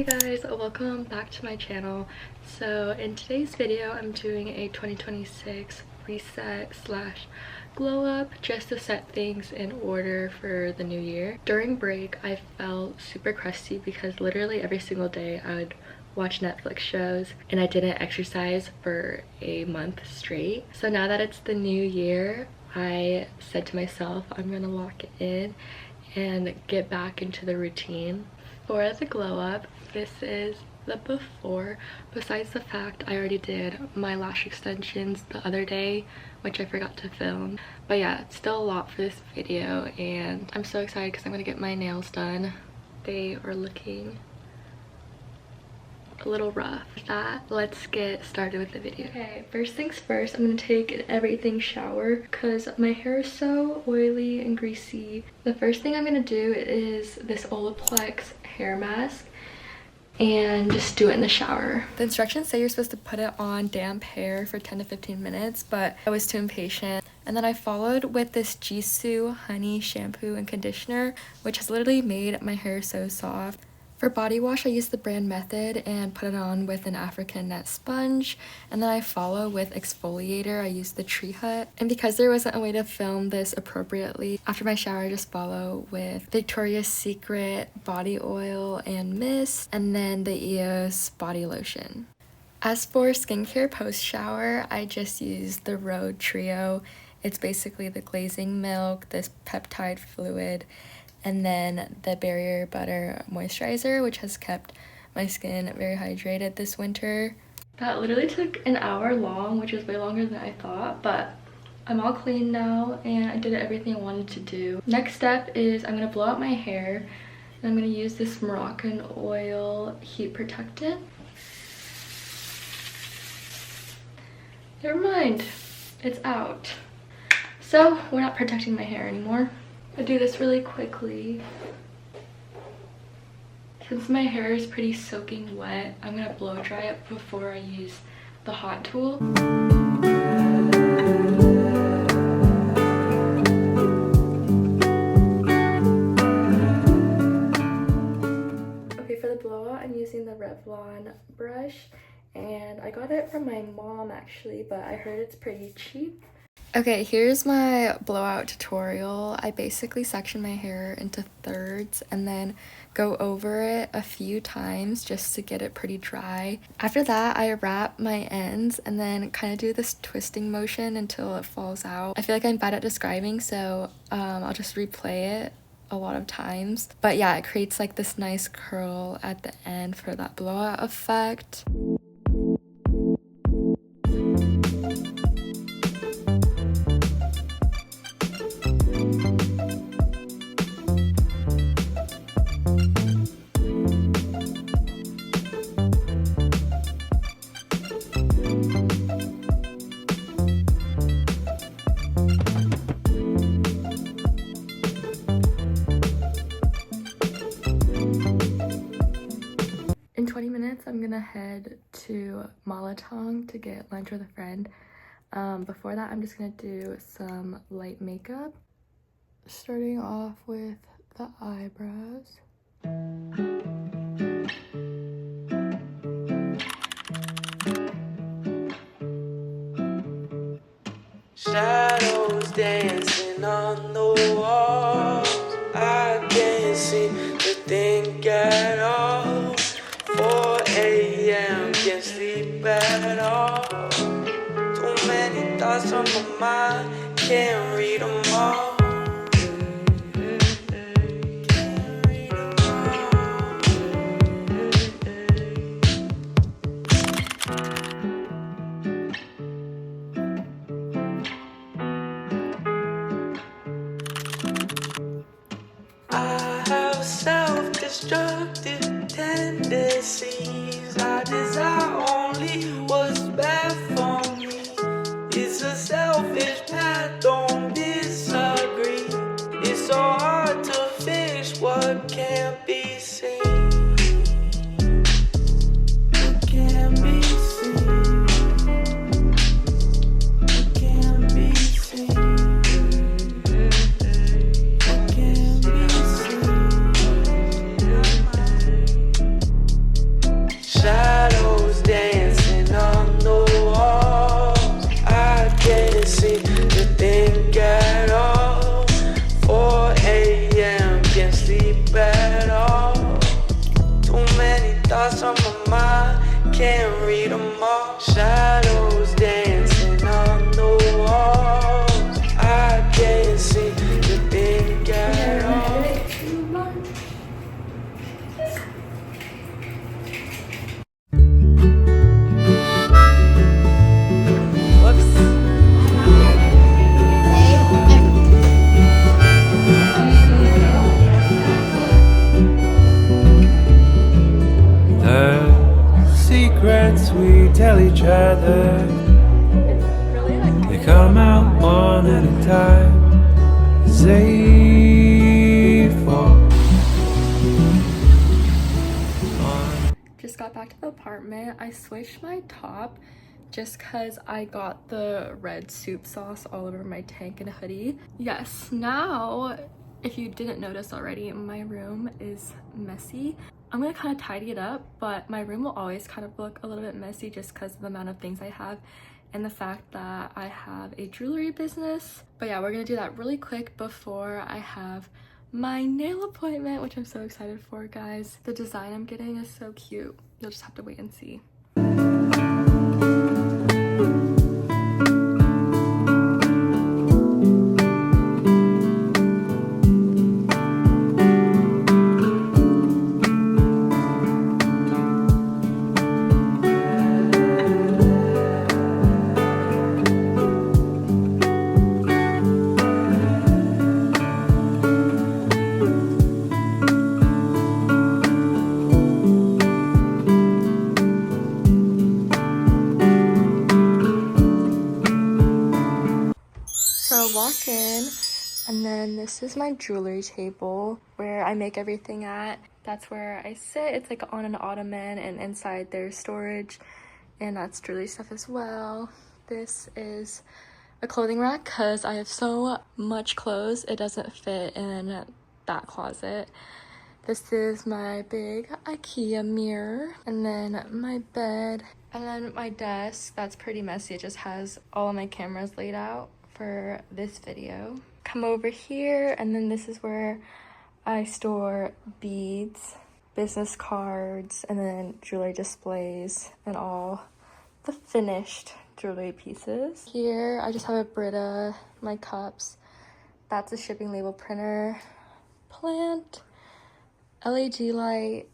Hey guys, welcome back to my channel. So in today's video I'm doing a 2026 reset slash glow up just to set things in order for the new year. During break I felt super crusty because literally every single day I would watch Netflix shows and I didn't exercise for a month straight. So now that it's the new year, I said to myself I'm gonna lock it in and get back into the routine. For the glow up, this is the before, besides the fact I already did my lash extensions the other day, which I forgot to film. But yeah, it's still a lot for this video and I'm so excited because I'm gonna get my nails done. They are looking a little rough. With that, let's get started with the video. Okay, first things first, I'm gonna take an everything shower because my hair is so oily and greasy. The first thing I'm gonna do is this Olaplex hair mask and just do it in the shower. The instructions say you're supposed to put it on damp hair for 10 to 15 minutes, but I was too impatient. And then I followed with this Jisoo honey shampoo and conditioner, which has literally made my hair so soft. For body wash, I use the brand Method and put it on with an African net sponge. And then I follow with exfoliator. I use the Tree Hut. And because there wasn't a way to film this appropriately, after my shower, I just follow with Victoria's Secret body oil and mist, and then the EOS body lotion. As for skincare post-shower, I just use the Rhode Trio. It's basically the glazing milk, this peptide fluid, and then the Barrier Butter moisturizer, which has kept my skin very hydrated this winter. That literally took an hour long, which is way longer than I thought, but I'm all clean now and I did everything I wanted to do. Next step is I'm gonna blow out my hair and I'm gonna use this Moroccan oil heat protectant. Never mind, it's out. So we're not protecting my hair anymore. I do this really quickly. Since my hair is pretty soaking wet, I'm gonna blow dry it before I use the hot tool. Okay, for the blowout, I'm using the Revlon brush, and I got it from my mom actually, but I heard it's pretty cheap. Okay, here's my blowout tutorial. I basically section my hair into thirds and then go over it a few times just to get it pretty dry. After that, I wrap my ends and then kind of do this twisting motion until it falls out. I feel like I'm bad at describing, so I'll just replay it a lot of times. But yeah, it creates like this nice curl at the end for that blowout effect. In 20 minutes, I'm gonna head to Malatang to get lunch with a friend. Before that, I'm just gonna do some light makeup. Starting off with the eyebrows. Shadows dancing on the walls. I can't seem to think at all. 4 a.m. can't sleep at all. Too many thoughts on my mind, can't read them all. I have self-destructive tendencies. I desire only what's bad for me. It's a selfish path, don't disagree. It's so hard to fix what can't be seen. What can't be seen. What can't be seen. What can't be seen. other. They come out one at a time as they fall. Just got back to the apartment. I switched my top just because I got the red soup sauce all over my tank and hoodie. Yes, now, if you didn't notice already, my room is messy. I'm gonna kind of tidy it up, but my room will always kind of look a little bit messy just because of the amount of things I have and the fact that I have a jewelry business. But yeah, we're gonna do that really quick before I have my nail appointment, which I'm so excited for, guys. The design I'm getting is so cute. You'll just have to wait and see. So walk in, and then this is my jewelry table where I make everything at. That's where I sit. It's like on an ottoman, and inside there's storage, and that's jewelry stuff as well. This is a clothing rack because I have so much clothes it doesn't fit in that closet. This is my big IKEA mirror, and then my bed, and then my desk. That's pretty messy. It just has all of my cameras laid out for this video. Come over here, and then this is where I store beads, business cards, and then jewelry displays and all the finished jewelry pieces. Here I just have a Brita, my cups, that's a shipping label printer, plant, LED light,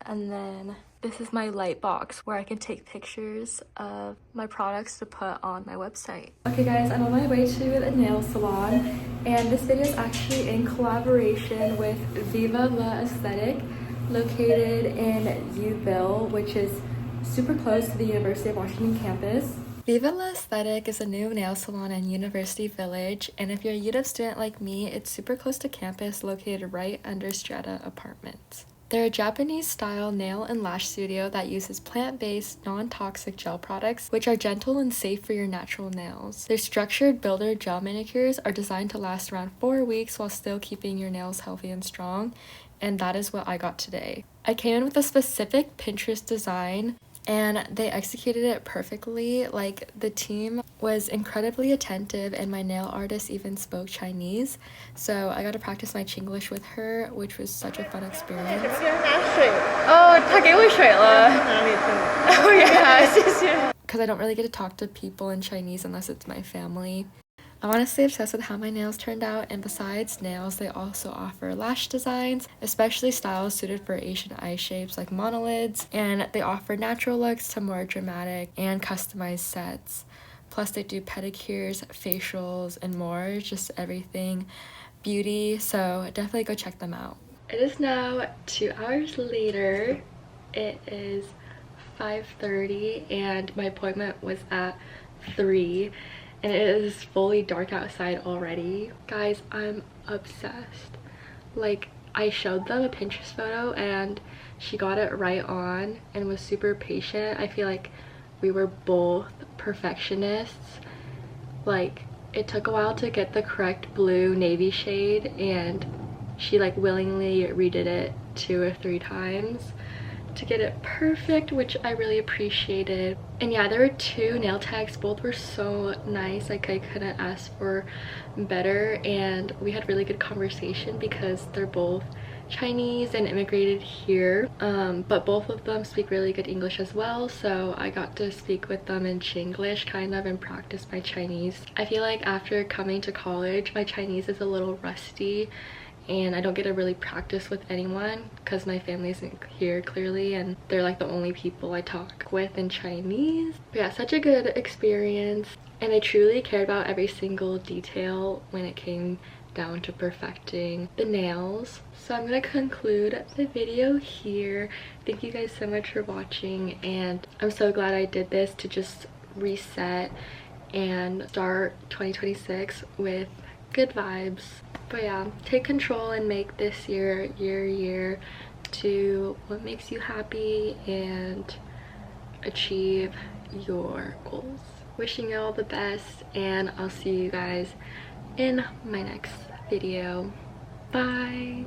and then this is my light box where I can take pictures of my products to put on my website. Okay guys, I'm on my way to the nail salon, and this video is actually in collaboration with Viva La Aesthetic, located in Uville, which is super close to the University of Washington campus. Viva La Aesthetic is a new nail salon in University Village, and if you're a UW student like me, it's super close to campus, located right under Strata Apartments. They're a Japanese-style nail and lash studio that uses plant-based, non-toxic gel products, which are gentle and safe for your natural nails. Their structured builder gel manicures are designed to last around 4 weeks while still keeping your nails healthy and strong, and that is what I got today. I came in with a specific Pinterest design, and they executed it perfectly. Like, the team was incredibly attentive, and my nail artist even spoke Chinese, so I got to practice my Chinglish with her, which was such a fun experience. Oh, 他给我水了。Oh yeah, 谢谢。Because I don't really get to talk to people in Chinese unless it's my family. I'm honestly obsessed with how my nails turned out, and besides nails, they also offer lash designs, especially styles suited for Asian eye shapes like monolids, and they offer natural looks to more dramatic and customized sets. Plus they do pedicures, facials, and more, just everything beauty, so definitely go check them out. It is now 2 hours later. It is 5:30 and my appointment was at 3. And it is fully dark outside already. Guys, I'm obsessed. Like, I showed them a Pinterest photo and she got it right on and was super patient. I feel like we were both perfectionists. Like, it took a while to get the correct blue navy shade, and she like willingly redid it 2 or 3 times to get it perfect, which I really appreciated. And yeah, there were 2 nail techs. Both were so nice. Like, I couldn't ask for better, and we had really good conversation because they're both Chinese and immigrated here, but both of them speak really good English as well, so I got to speak with them in Chinglish kind of and practice my Chinese. I feel like after coming to college, my Chinese is a little rusty and I don't get to really practice with anyone because my family isn't here clearly, and they're like the only people I talk with in Chinese. But yeah, such a good experience, and they truly cared about every single detail when it came down to perfecting the nails. So I'm gonna conclude the video here. Thank you guys so much for watching, and I'm so glad I did this to just reset and start 2026 with good vibes. But yeah, take control and make this year your year. Do what makes you happy and achieve your goals. Wishing you all the best, and I'll see you guys in my next video. Bye.